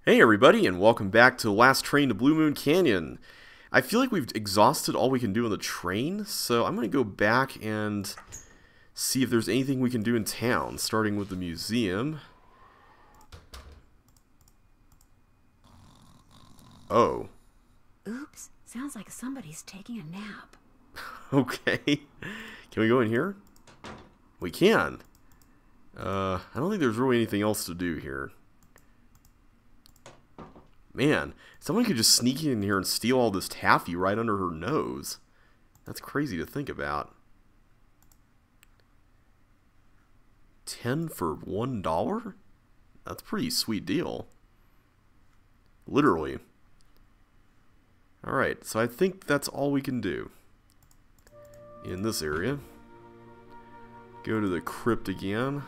Hey everybody, and welcome back to Last Train to Blue Moon Canyon. I feel like we've exhausted all we can do on the train, so I'm going to go back and see if there's anything we can do in town, starting with the museum. Oh. Oops, sounds like somebody's taking a nap. Okay. Can we go in here? We can. I don't think there's really anything else to do here. Man, someone could just sneak in here and steal all this taffy right under her nose. That's crazy to think about. 10 for $1? That's a pretty sweet deal. Literally. Alright, so I think that's all we can do in this area. Go to the crypt again.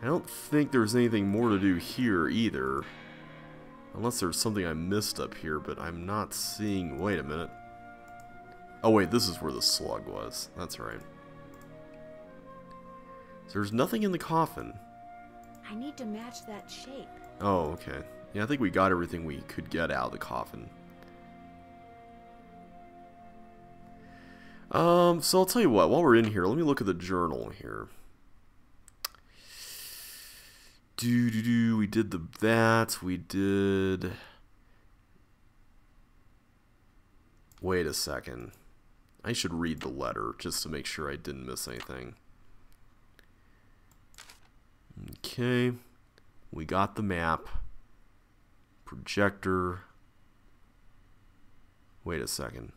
I don't think there's anything more to do here either. Unless there's something I missed up here, but I'm not seeing... Wait a minute. Oh wait, this is where the slug was. That's right. So there's nothing in the coffin. I need to match that shape. Oh, okay. Yeah, I think we got everything we could get out of the coffin. So I'll tell you what, while we're in here, let me look at the journal here. We did that, we did... Wait a second. I should read the letter, just to make sure I didn't miss anything. Okay. We got the map. Projector. Wait a second.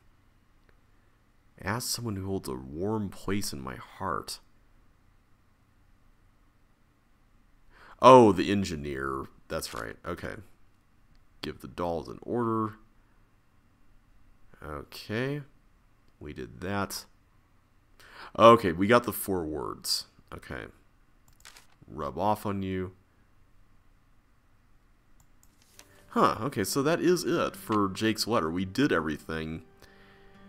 Ask someone who holds a warm place in my heart. Oh, the engineer. That's right. Okay. Give the dolls an order. Okay. We did that. Okay, we got the 4 words. Okay. Rub off on you. Huh, okay, so that is it for Jake's letter. We did everything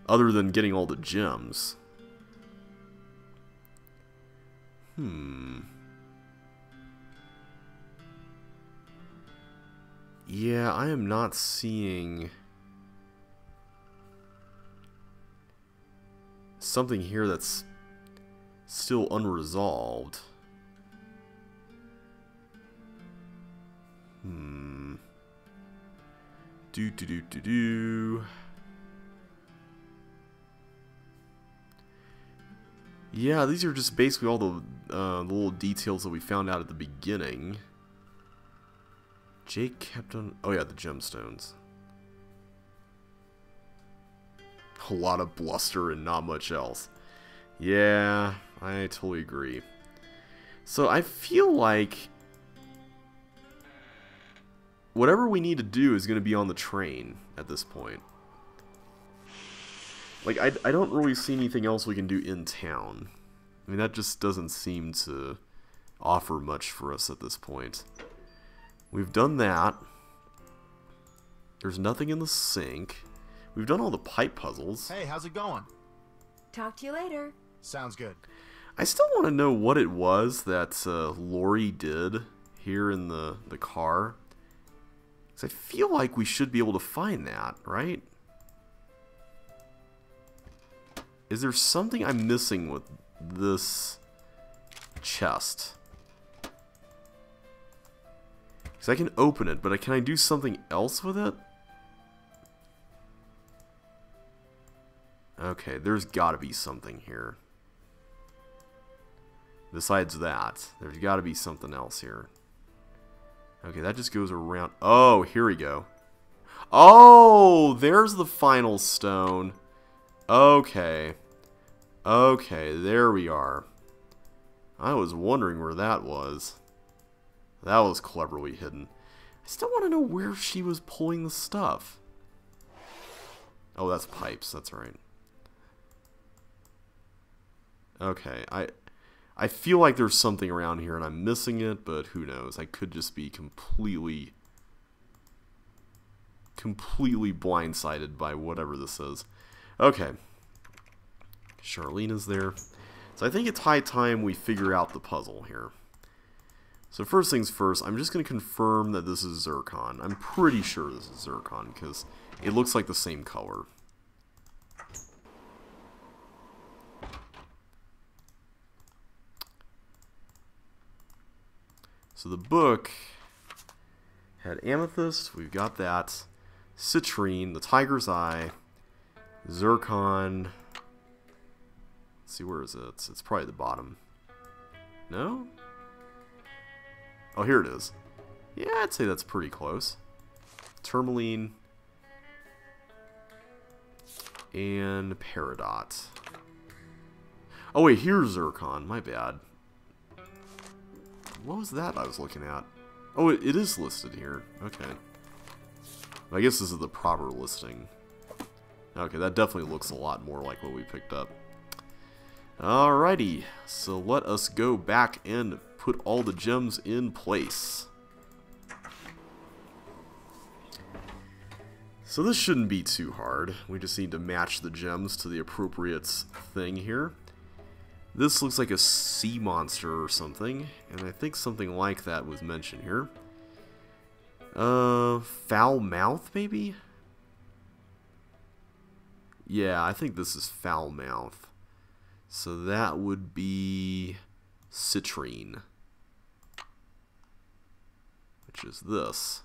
other than getting all the gems. Yeah, I am not seeing something here that's still unresolved. Yeah, these are just basically all the little details that we found out at the beginning. Jake kept on... Oh yeah, the gemstones. A lot of bluster and not much else. Yeah, I totally agree. So I feel like whatever we need to do is going to be on the train at this point. Like, I don't really see anything else we can do in town. I mean, that just doesn't seem to offer much for us at this point. We've done that. There's nothing in the sink. We've done all the pipe puzzles. Hey, how's it going? Talk to you later. Sounds good. I still want to know what it was that Lori did here in the car. Because I feel like we should be able to find that, right? Is there something I'm missing with this chest? Because I can open it, but can I do something else with it? Okay, there's got to be something here. Besides that, there's got to be something else here. Okay, that just goes around. Oh, here we go. Oh, there's the final stone. Okay. Okay, there we are. I was wondering where that was. That was cleverly hidden. I still want to know where she was pulling the stuff. Oh, that's pipes. That's right. Okay, I feel like there's something around here and I'm missing it, but who knows? I could just be completely blindsided by whatever this is. Okay. Charlene is there. So I think it's high time we figure out the puzzle here. So first things first, I'm just going to confirm that this is zircon. I'm pretty sure this is zircon because it looks like the same color. So the book had amethyst, we've got that. Citrine, the tiger's eye, zircon. Let's see, where is it? It's probably the bottom. No? Oh, here it is. Yeah, I'd say that's pretty close. Tourmaline and peridot. Oh wait, here's zircon. My bad. What was that I was looking at? Oh, it is listed here. Okay. I guess this is the proper listing. Okay, that definitely looks a lot more like what we picked up. Alrighty, so let us go back and put all the gems in place. So this shouldn't be too hard. We just need to match the gems to the appropriate thing here. This looks like a sea monster or something, and I think something like that was mentioned here. Foul mouth, maybe? Yeah, I think this is foul mouth. So that would be citrine, which is this.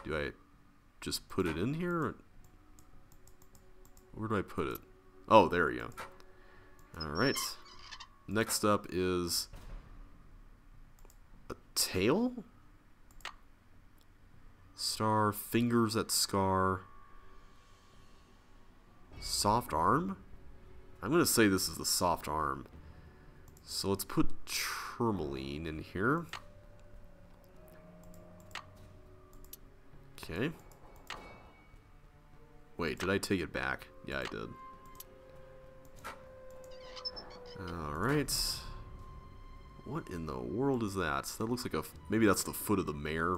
Do I just put it in here? Where do I put it? Oh, there you go. Alright. Next up is a tail? Star, fingers at scar. Soft arm? I'm going to say this is the soft arm. So let's put tourmaline in here. Okay. Wait, did I take it back? Yeah, I did. Alright. What in the world is that? That looks like a... maybe that's the foot of the mare.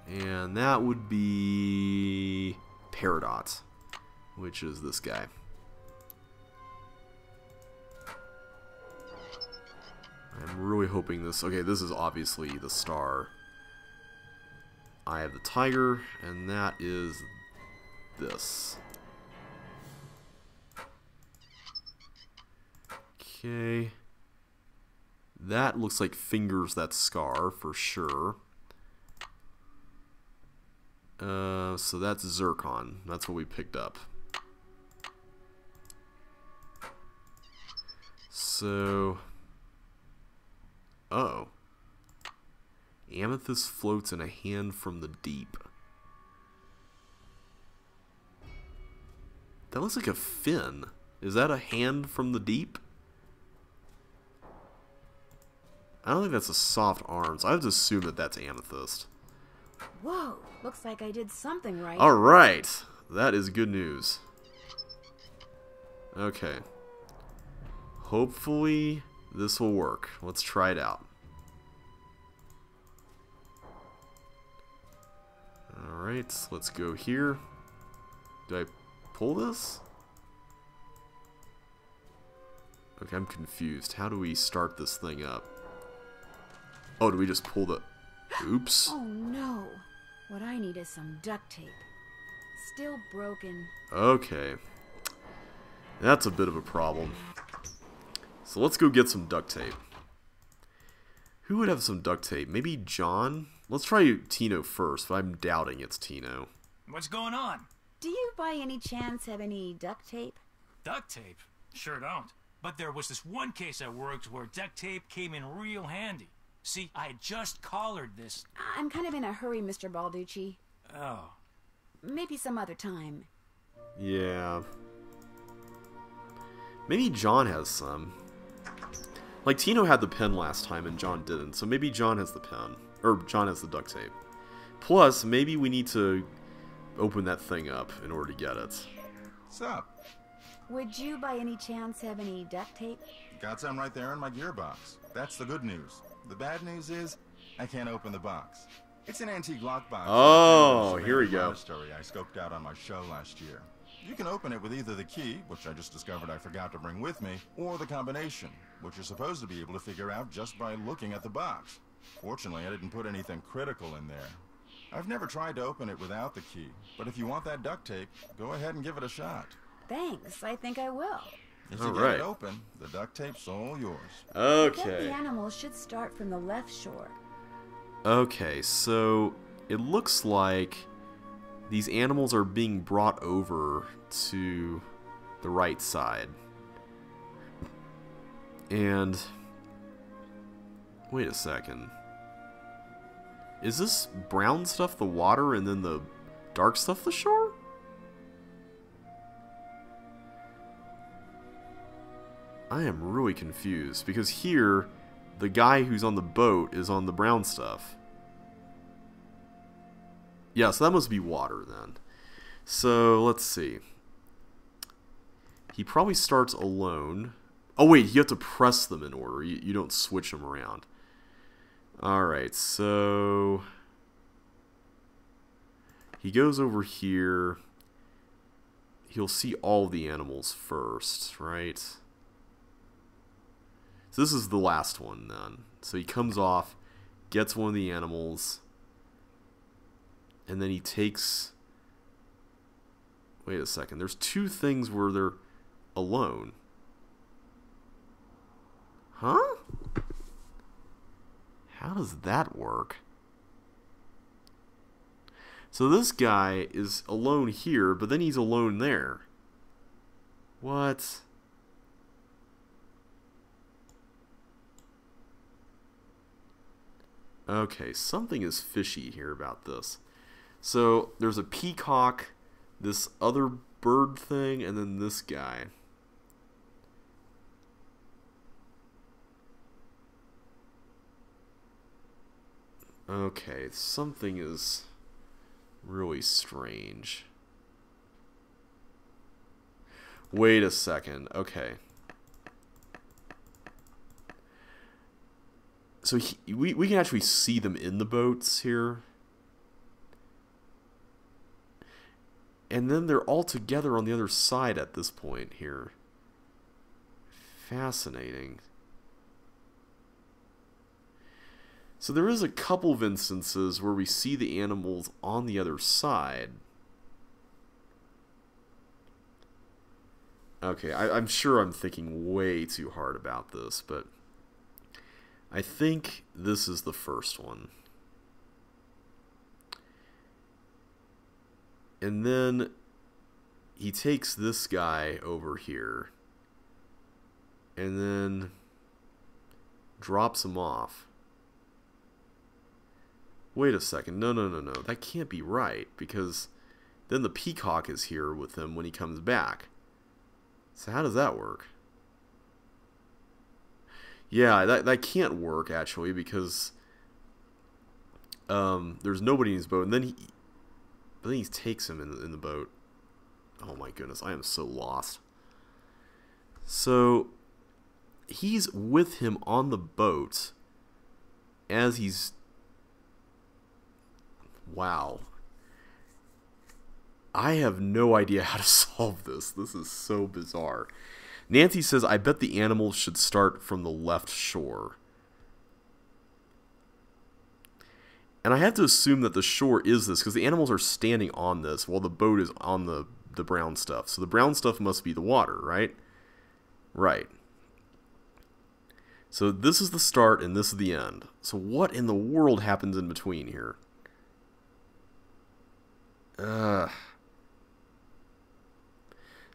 And that would be peridot, which is this guy. I'm really hoping this... okay, this is obviously the star. Eye of the tiger, and that is this. Okay. That looks like fingers that scar for sure. So that's zircon. That's what we picked up. So... oh. Amethyst floats in a hand from the deep. That looks like a fin. Is that a hand from the deep? I don't think that's a soft arm, so I have to assume that that's amethyst. Whoa, looks like I did something right. Alright, that is good news. Okay. Hopefully this will work. Let's try it out. Alright, let's go here. Do I pull this? Okay, I'm confused. How do we start this thing up? Oh, do we just pull the... oops. Oh no. What I need is some duct tape. Still broken. Okay. That's a bit of a problem. So let's go get some duct tape. Who would have some duct tape? Maybe John? Let's try Tino first, but I'm doubting it's Tino. What's going on? Do you by any chance have any duct tape? Duct tape? Sure don't. But there was this one case I worked where duct tape came in real handy. See, I had just collared this... I'm kind of in a hurry, Mr. Balducci. Oh. Maybe some other time. Yeah. Maybe John has some. Like, Tino had the pen last time and John didn't, so maybe John has the pen. Or John has the duct tape. Plus, maybe we need to open that thing up in order to get it. What's up? Would you by any chance have any duct tape? Got some right there in my gearbox. That's the good news. The bad news is, I can't open the box. It's an antique lockbox. Oh, here we go. Story I scoped out on my show last year. You can open it with either the key, which I just discovered I forgot to bring with me, or the combination, which you're supposed to be able to figure out just by looking at the box. Fortunately, I didn't put anything critical in there. I've never tried to open it without the key, but if you want that duct tape, go ahead and give it a shot. Thanks, I think I will. If you All get right. it open, the duct tape's all yours. I bet Okay. the animals should start from the left shore. Okay, so it looks like these animals are being brought over to the right side. And wait a second. Is this brown stuff the water and then the dark stuff the shore? I am really confused because here the guy who's on the boat is on the brown stuff. Yeah, so that must be water then. So let's see. He probably starts alone. Oh wait, you have to press them in order. You don't switch them around. Alright, so he goes over here. He'll see all the animals first, right? So this is the last one then. So he comes off, gets one of the animals, and then he takes... Wait a second. There's two things where they're alone. Huh? How does that work? So this guy is alone here, but then he's alone there. What? Okay, something is fishy here about this. So there's a peacock, this other bird thing, and then this guy. Okay, something is really strange. Wait a second. Okay. So we can actually see them in the boats here. And then they're all together on the other side at this point here. Fascinating. So there is a couple of instances where we see the animals on the other side. Okay, I'm sure I'm thinking way too hard about this, but I think this is the first one. And then he takes this guy over here and then drops him off. Wait a second. No. That can't be right, because then the peacock is here with him when he comes back. So how does that work? Yeah, that can't work, actually, because there's nobody in his boat, and then he takes him in the boat. Oh my goodness, I am so lost. So he's with him on the boat as he's... Wow. I have no idea how to solve this. This is so bizarre. Nancy says, I bet the animals should start from the left shore. And I have to assume that the shore is this, because the animals are standing on this while the boat is on the brown stuff. So the brown stuff must be the water, right? Right. So this is the start and this is the end. So what in the world happens in between here?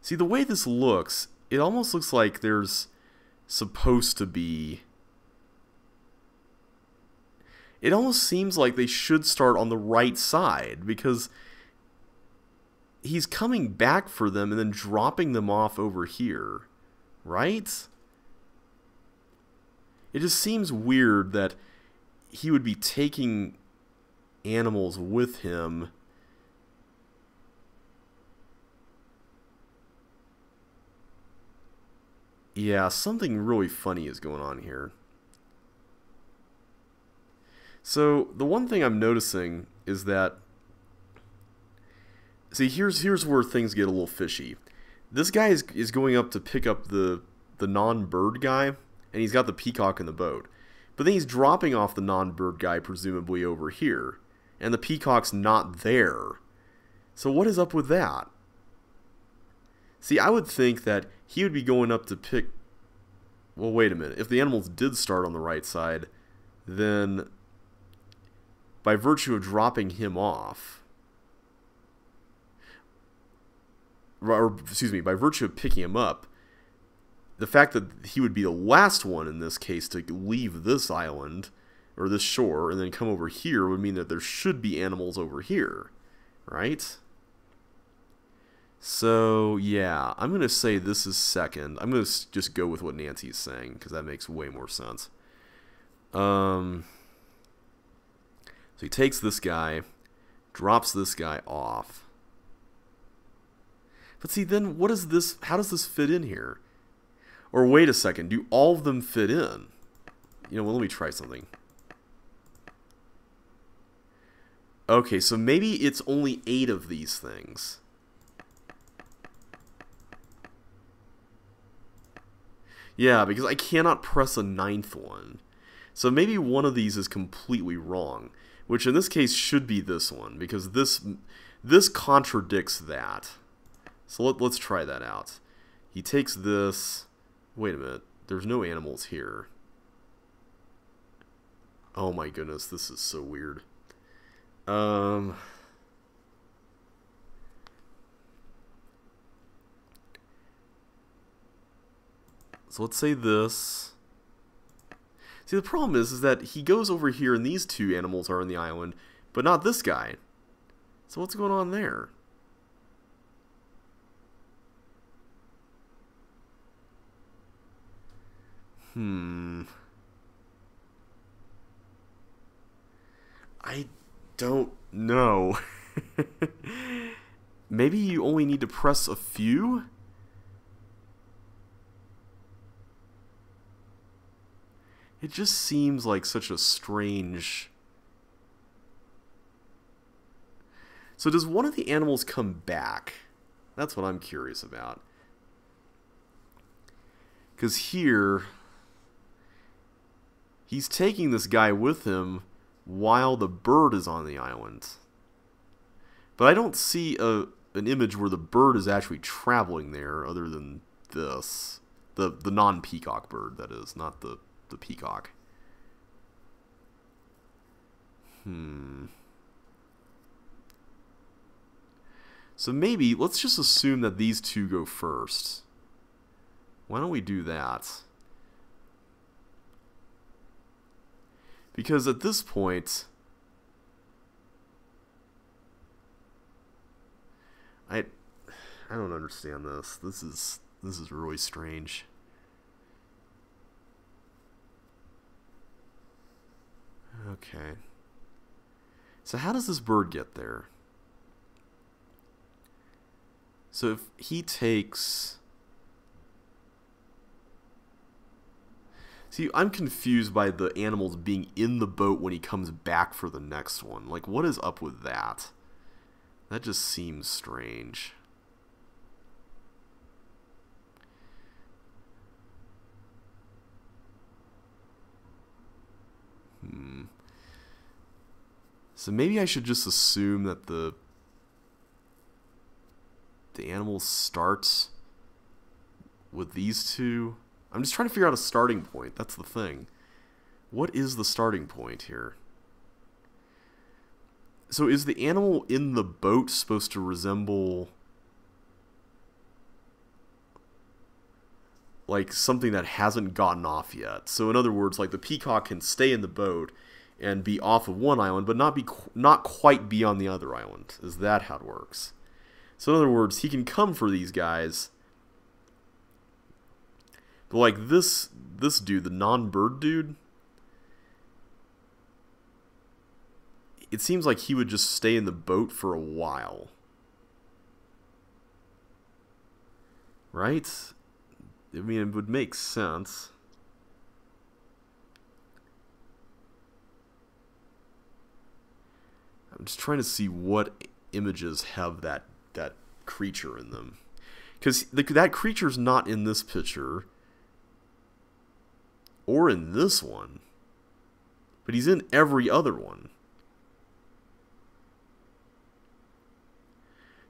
See, the way this looks, it almost looks like there's supposed to be... It almost seems like they should start on the right side, because he's coming back for them and then dropping them off over here, right? It just seems weird that he would be taking animals with him. Yeah, something really funny is going on here. So, the one thing I'm noticing is that See, here's where things get a little fishy. This guy is going up to pick up the non-bird guy, and he's got the peacock in the boat. But then he's dropping off the non-bird guy, presumably over here, and the peacock's not there. So what is up with that? See, I would think that he would be going up to pick... Well, wait a minute. If the animals did start on the right side, then by virtue of dropping him off... Or, excuse me, by virtue of picking him up, the fact that he would be the last one in this case to leave this island, or this shore, and then come over here would mean that there should be animals over here, right? So, yeah, I'm going to say this is second. I'm going to just go with what Nancy's saying, because that makes way more sense. So he takes this guy, drops this guy off. But see, then what is this? How does this fit in here? Or wait a second, do all of them fit in? You know, well, let me try something. Okay, so maybe it's only 8 of these things. Yeah, because I cannot press a 9th one. So maybe one of these is completely wrong, which in this case should be this one, because this contradicts that. So let's try that out. He takes this... Wait a minute. There's no animals here. Oh my goodness, this is so weird. So let's say this. See, the problem is that he goes over here and these 2 animals are on the island, but not this guy. So what's going on there? I don't know. Maybe you only need to press a few? It just seems like such a strange... So does one of the animals come back? That's what I'm curious about. Because here... He's taking this guy with him while the bird is on the island. But I don't see an image where the bird is actually traveling there other than this. The non-peacock bird, that is, not the peacock. So maybe, let's just assume that these 2 go first. Why don't we do that? Because at this point, I don't understand this. This is really strange. Okay. So how does this bird get there? So if he takes... See, I'm confused by the animals being in the boat when he comes back for the next one. Like, what is up with that? That just seems strange. So maybe I should just assume that the animal starts with these 2. I'm just trying to figure out a starting point. That's the thing. What is the starting point here? So is the animal in the boat supposed to resemble like something that hasn't gotten off yet? So in other words, like the peacock can stay in the boat and be off of one island, but not quite be on the other island. Is that how it works? So in other words, he can come for these guys. But like this dude, the non-bird dude, it seems like he would just stay in the boat for a while. Right? I mean, it would make sense. I'm just trying to see what images have that creature in them. Because that creature's not in this picture. Or in this one. But he's in every other one.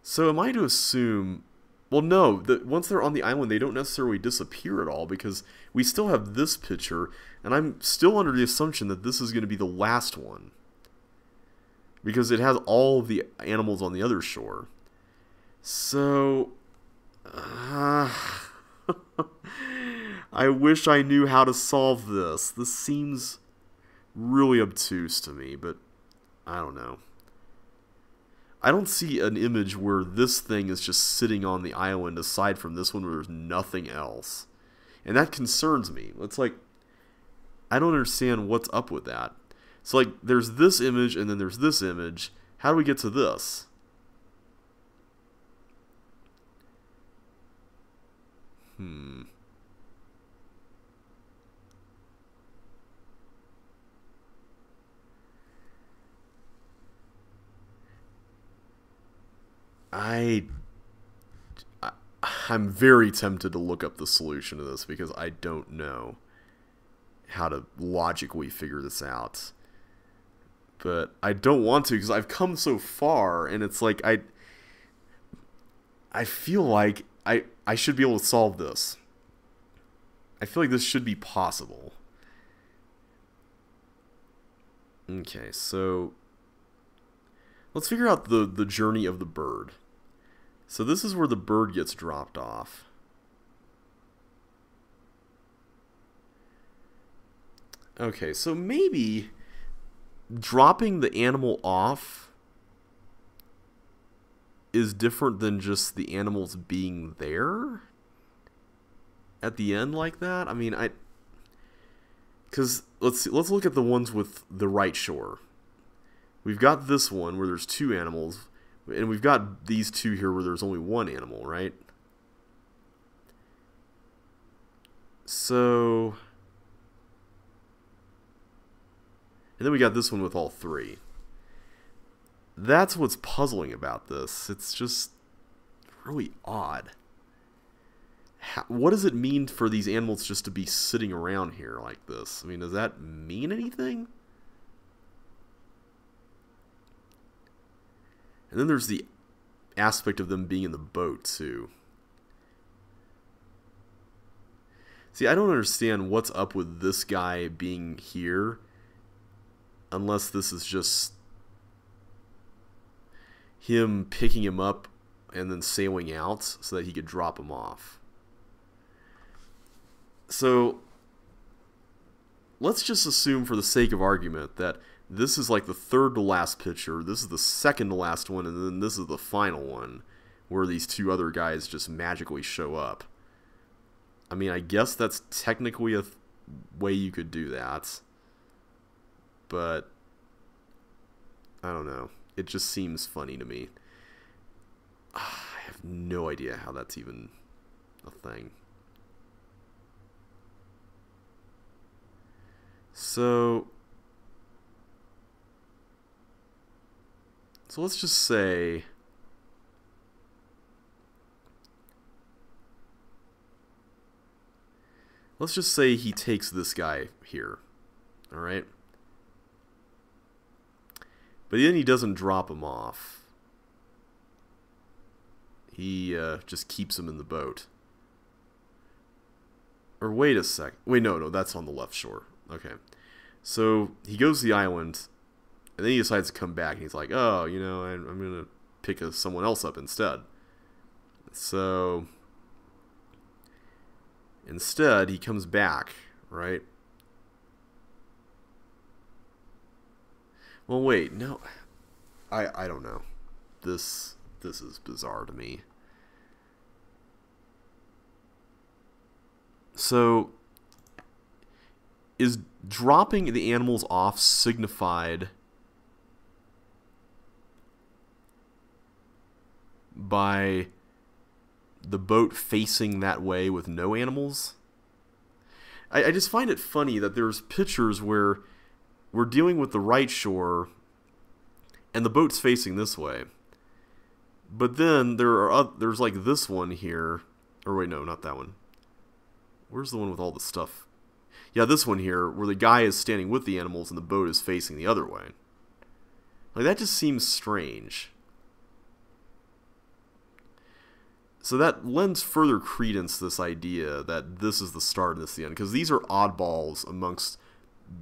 So am I to assume... Well, no. Once they're on the island, they don't necessarily disappear at all. Because we still have this picture. And I'm still under the assumption that this is going to be the last one. Because it has all of the animals on the other shore. So... I wish I knew how to solve this. This seems really obtuse to me, but I don't know. I don't see an image where this thing is just sitting on the island aside from this one where there's nothing else. And that concerns me. It's like, I don't understand what's up with that. So like, there's this image and then there's this image. How do we get to this? I'm very tempted to look up the solution to this because I don't know how to logically figure this out. But I don't want to because I've come so far and it's like I feel like I should be able to solve this. I feel like this should be possible. Okay, so let's figure out the journey of the bird. So this is where the bird gets dropped off. Okay, so maybe dropping the animal off is different than just the animals being there at the end like that. I mean, because let's look at the ones with the right shore. We've got this one where there's two animals, and we've got these two here where there's only one animal, right? So, and then we got this one with all three. That's what's puzzling about this. It's just really odd. What does it mean for these animals just to be sitting around here like this? I mean, does that mean anything? And then there's the aspect of them being in the boat, too. See, I don't understand what's up with this guy being here, unless this is just him picking him up and then sailing out so that he could drop him off. So, let's just assume for the sake of argument that this is like the third to last picture, this is the second to last one, and then this is the final one, where these two other guys just magically show up. I mean, I guess that's technically a way you could do that, but I don't know. It just seems funny to me. I have no idea how that's even a thing. So let's just say he takes this guy here, all right? But then he doesn't drop him off. He just keeps him in the boat. Or wait a sec. Wait, no, that's on the left shore. Okay. So he goes to the island, and then he decides to come back, and he's like, oh, you know, I'm going to pick someone else up instead. So instead, he comes back, right? Well, wait, no. I don't know. This is bizarre to me. So, is dropping the animals off signified by the boat facing that way with no animals? I just find it funny that there's pictures where we're dealing with the right shore and the boat's facing this way. But then there's like this one here. Or wait, no, not that one. Where's the one with all the stuff? Yeah, this one here, where the guy is standing with the animals and the boat is facing the other way. Like, that just seems strange. So that lends further credence to this idea that this is the start and this is the end. Because these are oddballs amongst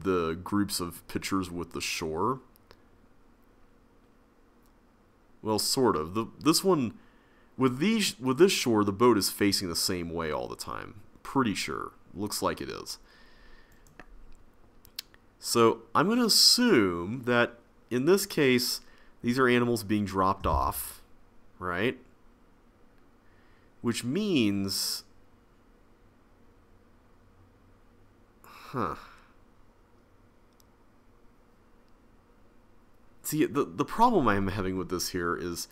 the groups of pictures with the shore. Well, sort of. This one, with this shore, the boat is facing the same way all the time. Pretty sure. Looks like it is. So I'm going to assume that in this case, these are animals being dropped off, right? Which means... Huh. See, the problem I'm having with this here is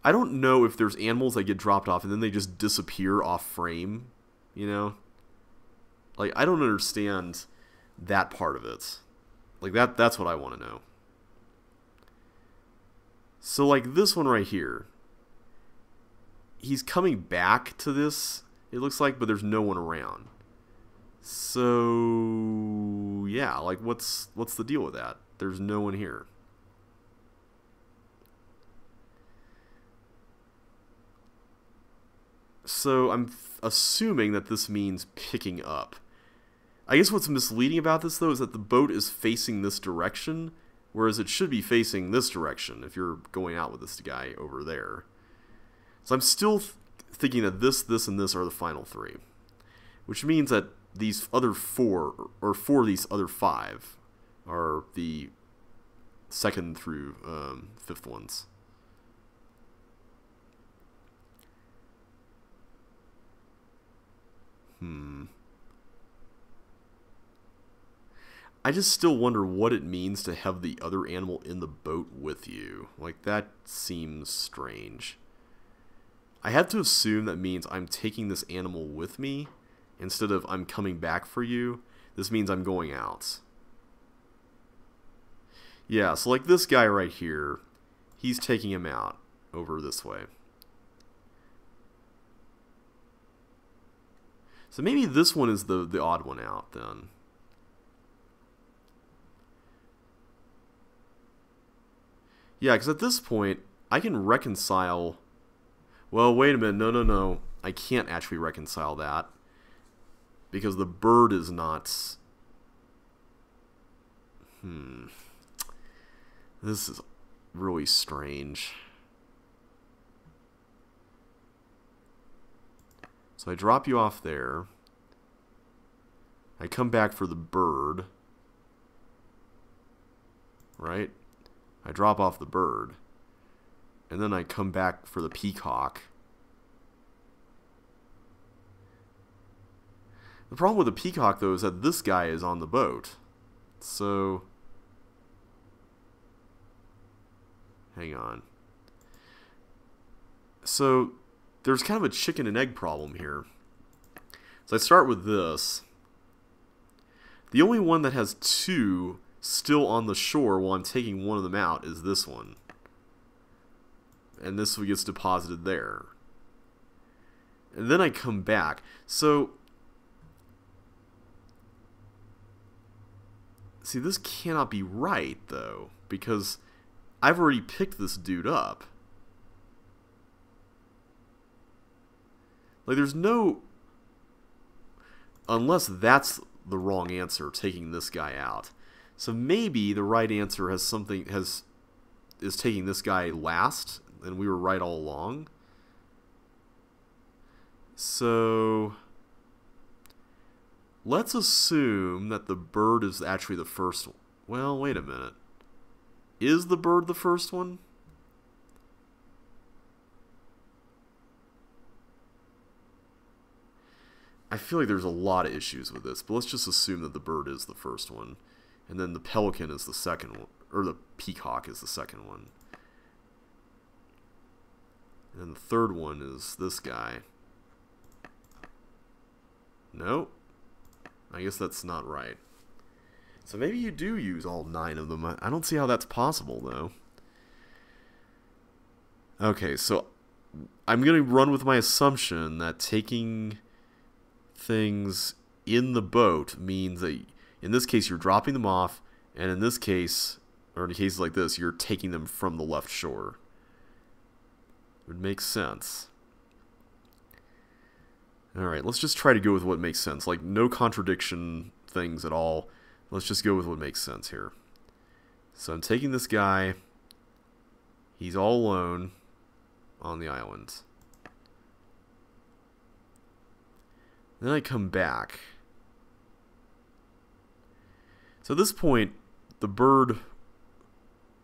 I don't know if there's animals that get dropped off and then they just disappear off frame, you know? Like, I don't understand that part of it. Like, that's what I want to know. So, like, this one right here. He's coming back to this, it looks like, but there's no one around. So, yeah, like, what's the deal with that? There's no one here. So, I'm assuming that this means picking up. I guess what's misleading about this, though, is that the boat is facing this direction, whereas it should be facing this direction if you're going out with this guy over there. So I'm still thinking that this, and this are the final three. Which means that these other four, or four of these other five, are the second through fifth ones. I just still wonder what it means to have the other animal in the boat with you. Like, that seems strange. I have to assume that means I'm taking this animal with me instead of I'm coming back for you. This means I'm going out. Yeah, so like this guy right here, he's taking him out over this way. So maybe this one is the odd one out then. Yeah, because at this point, I can reconcile... Well, wait a minute. No. I can't actually reconcile that. Because the bird is not... This is really strange. So I drop you off there. I come back for the bird. Right? I drop off the bird. And then I come back for the peacock. The problem with the peacock, though, is that this guy is on the boat. So... Hang on. So, there's kind of a chicken and egg problem here. So I start with this. The only one that has two still on the shore while I'm taking one of them out is this one. And this one gets deposited there. And then I come back. So, see, this cannot be right, though, because I've already picked this dude up. Like, there's no... Unless that's the wrong answer, taking this guy out. So maybe the right answer has something... is taking this guy last, and we were right all along. So... Let's assume that the bird is actually the first one. Well, wait a minute. Is the bird the first one? I feel like there's a lot of issues with this, but let's just assume that the bird is the first one. And then the pelican is the second one. Or the peacock is the second one. And then the third one is this guy. Nope. I guess that's not right. So maybe you do use all 9 of them. I don't see how that's possible, though. Okay, so I'm going to run with my assumption that taking things in the boat means that in this case you're dropping them off, and in this case, or in cases like this, you're taking them from the left shore. It would make sense. Alright, let's just try to go with what makes sense. Like, no contradiction things at all. Let's just go with what makes sense here. So I'm taking this guy. He's all alone on the island. Then I come back. So at this point, the bird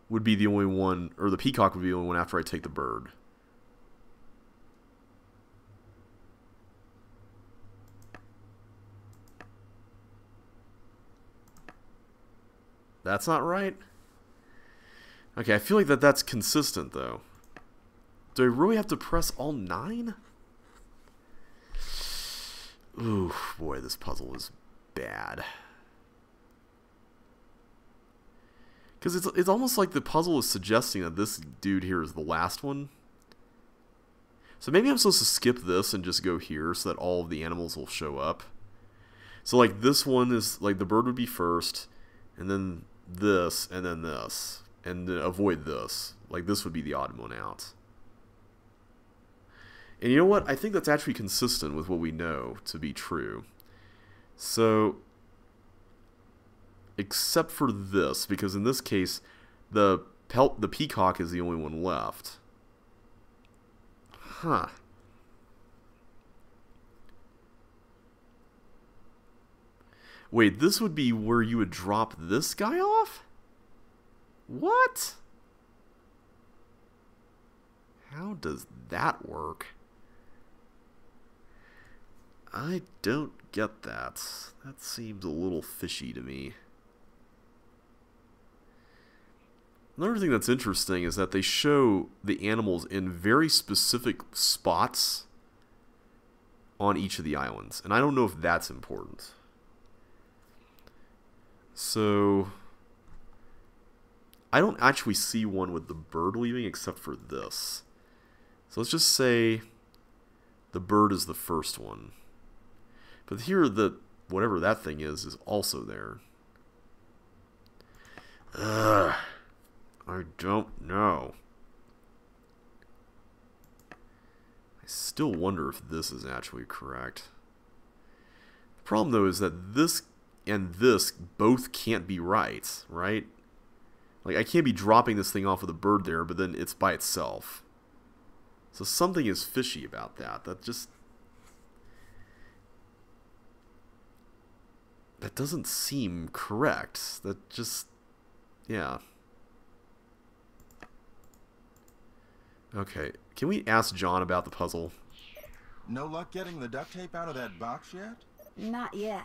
would be the only one, or the peacock would be the only one after I take the bird. That's not right? Okay, I feel like that's consistent, though. Do I really have to press all 9? Ooh, boy, this puzzle is bad. Because it's almost like the puzzle is suggesting that this dude here is the last one. So maybe I'm supposed to skip this and just go here so that all of the animals will show up. So like this one is, like the bird would be first, and then this, and then this. And then avoid this. Like this would be the odd one out. And you know what? I think that's actually consistent with what we know to be true. So, except for this, because in this case, the peacock is the only one left. Huh. Wait, this would be where you would drop this guy off? What? How does that work? I don't get that. That seems a little fishy to me. Another thing that's interesting is that they show the animals in very specific spots on each of the islands. And I don't know if that's important. So, I don't actually see one with the bird leaving except for this. So let's just say the bird is the first one. But here, whatever that thing is also there. Ugh. I don't know. I still wonder if this is actually correct. The problem, though, is that this and this both can't be right? Like, I can't be dropping this thing off with a bird there, but then it's by itself. So something is fishy about that. That doesn't seem correct. That just... yeah. Okay, can we ask John about the puzzle? No luck getting the duct tape out of that box yet? Not yet.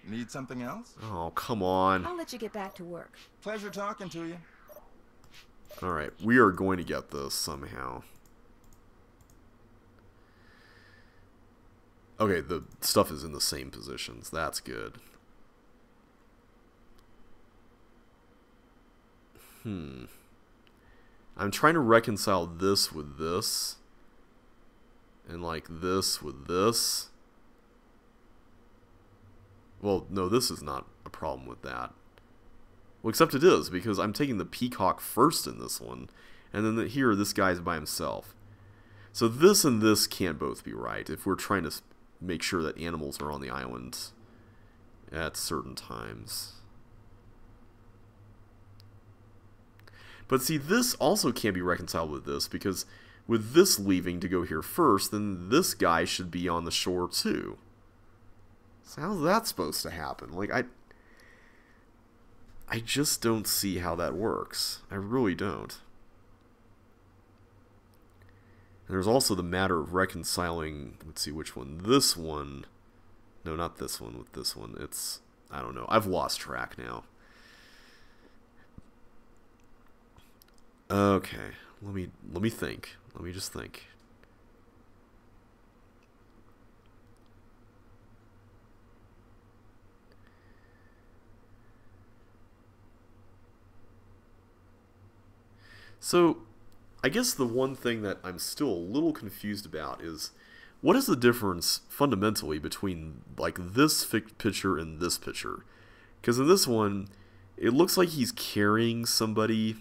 Need something else? Oh, come on. I'll let you get back to work. Pleasure talking to you. Alright, we are going to get this somehow. Okay, the stuff is in the same positions. That's good. I'm trying to reconcile this with this. And like this with this. Well, no, this is not a problem with that. Well, except it is, because I'm taking the peacock first in this one. And then here, this guy's by himself. So this and this can't both be right if we're trying to make sure that animals are on the island at certain times. But see, this also can't be reconciled with this, because with this leaving to go here first, then this guy should be on the shore too. So how's that supposed to happen? Like, I just don't see how that works. I really don't. And there's also the matter of reconciling, let's see which one. This one. No, not this one with this one. It's, I don't know. I've lost track now. Okay, let me think. Let me just think. So, I guess the one thing that I'm still a little confused about is what is the difference fundamentally between like this picture and this picture? Because in this one, it looks like he's carrying somebody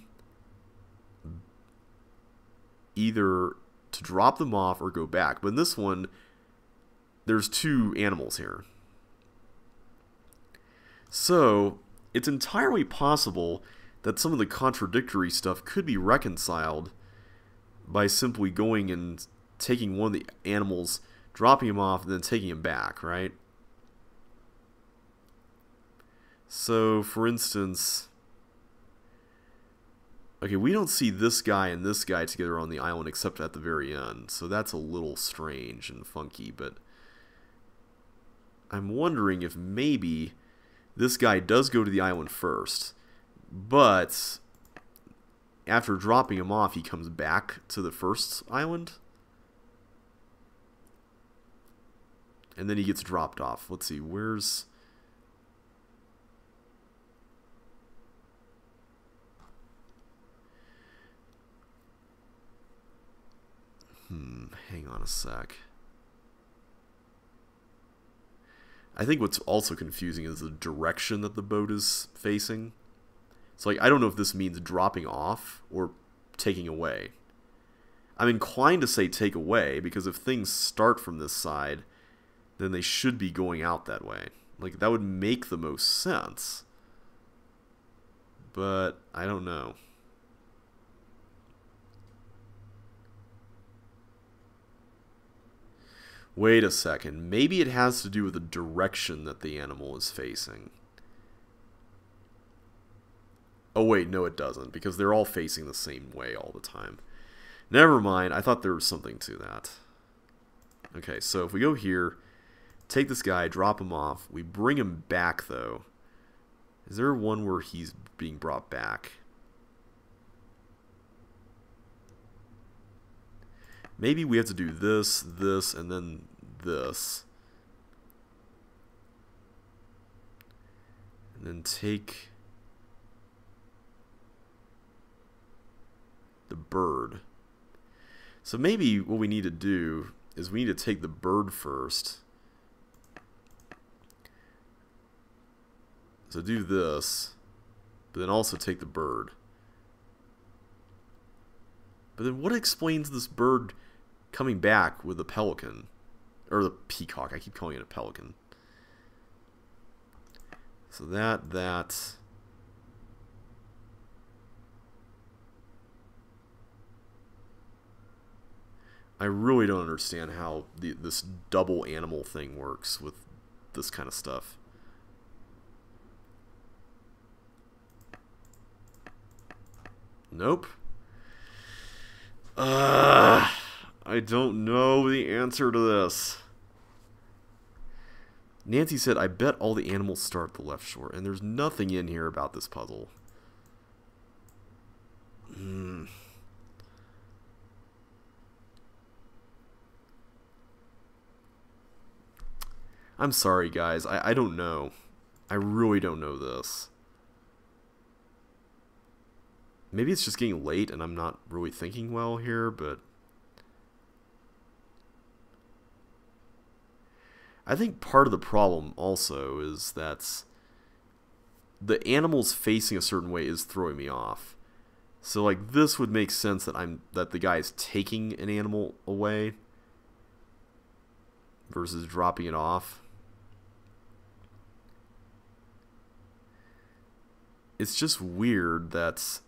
either to drop them off or go back. But in this one, there's two animals here. So, it's entirely possible that some of the contradictory stuff could be reconciled by simply going and taking one of the animals, dropping him off, and then taking him back, right? So, for instance, okay, we don't see this guy and this guy together on the island except at the very end, so that's a little strange and funky, but I'm wondering if maybe this guy does go to the island first, but after dropping him off, he comes back to the first island, and then he gets dropped off. Let's see, where's... hang on a sec. I think what's also confusing is the direction that the boat is facing. So, like, I don't know if this means dropping off or taking away. I'm inclined to say take away, because if things start from this side, then they should be going out that way. Like, that would make the most sense. But, I don't know. Wait a second. Maybe it has to do with the direction that the animal is facing. Oh wait, no it doesn't, because they're all facing the same way all the time. Never mind, I thought there was something to that. Okay, so if we go here, take this guy, drop him off, we bring him back though. Is there one where he's being brought back? Maybe we have to do this, this, and then this. And then take the bird. So maybe what we need to do is we need to take the bird first. So do this, but then also take the bird. But then what explains this bird coming back with the pelican? Or the peacock, I keep calling it a pelican. So that... I really don't understand how this double animal thing works with this kind of stuff. Nope. I don't know the answer to this. Nancy said, I bet all the animals start at the left shore, and there's nothing in here about this puzzle. I'm sorry, guys. I don't know. I really don't know this. Maybe it's just getting late and I'm not really thinking well here, but... I think part of the problem also is that the animals facing a certain way is throwing me off. So like this would make sense that the guy is taking an animal away versus dropping it off. It's just weird that...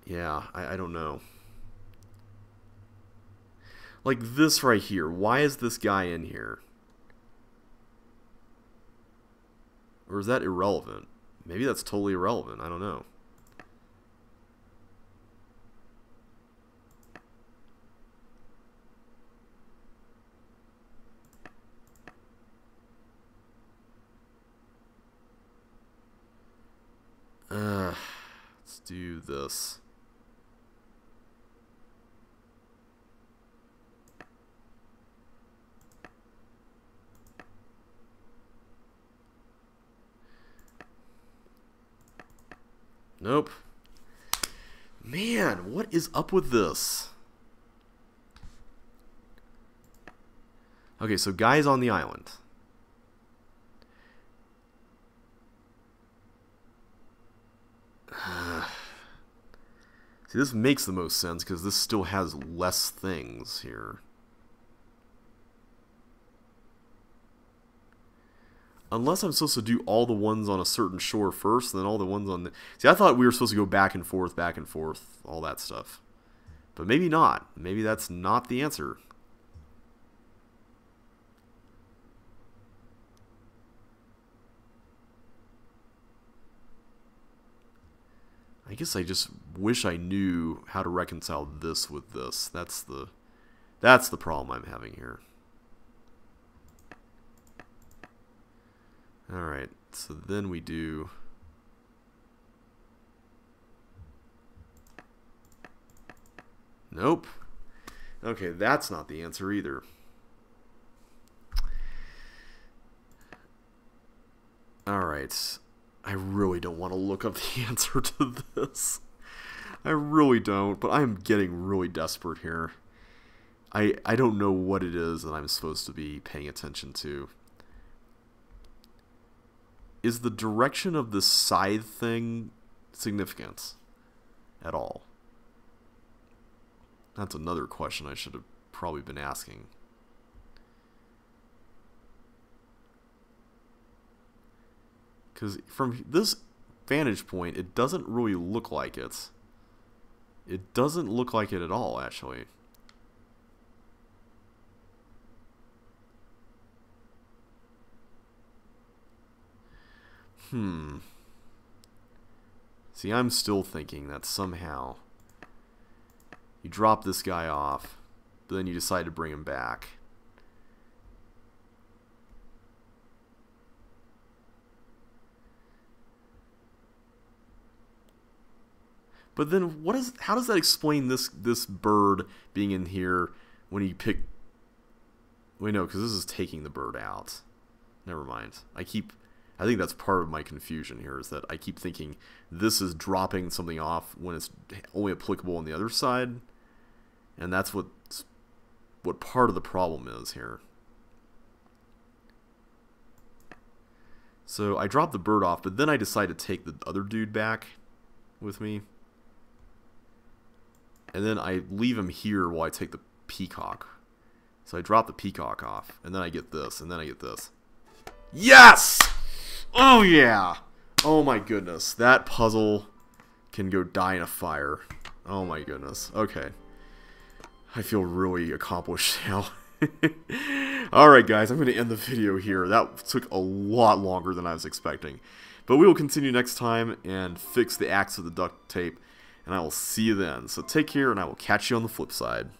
Yeah, I don't know. Like this right here. Why is this guy in here? Or is that irrelevant? Maybe that's totally irrelevant. I don't know. Let's do this. Nope. Man, what is up with this? Okay, so guys on the island. See, this makes the most sense because this still has less things here. Unless I'm supposed to do all the ones on a certain shore first, and then all the ones on the... See, I thought we were supposed to go back and forth, all that stuff. But maybe not. Maybe that's not the answer. I guess I just wish I knew how to reconcile this with this. That's the problem I'm having here. Alright, so then we do... Nope. Okay, that's not the answer either. Alright. I really don't want to look up the answer to this. I really don't, but I'm getting really desperate here. I don't know what it is that I'm supposed to be paying attention to. Is the direction of this scythe thing significant at all? That's another question I should have probably been asking. Because from this vantage point, it doesn't really look like it. It doesn't look like it at all, actually. See, I'm still thinking that somehow you drop this guy off, but then you decide to bring him back. But then how does that explain this bird being in here when you pick... Wait, no, because this is taking the bird out. Never mind. I think that's part of my confusion here, is that I keep thinking this is dropping something off when it's only applicable on the other side. And that's what part of the problem is here. So I dropped the bird off, but then I decide to take the other dude back with me. And then I leave him here while I take the peacock. So I drop the peacock off, and then I get this, and then I get this. Yes! Oh yeah! Oh my goodness. That puzzle can go die in a fire. Oh my goodness. Okay. I feel really accomplished now. Alright guys, I'm going to end the video here. That took a lot longer than I was expecting. But we will continue next time and fix the axe with the duct tape. And I will see you then. So take care, and I will catch you on the flip side.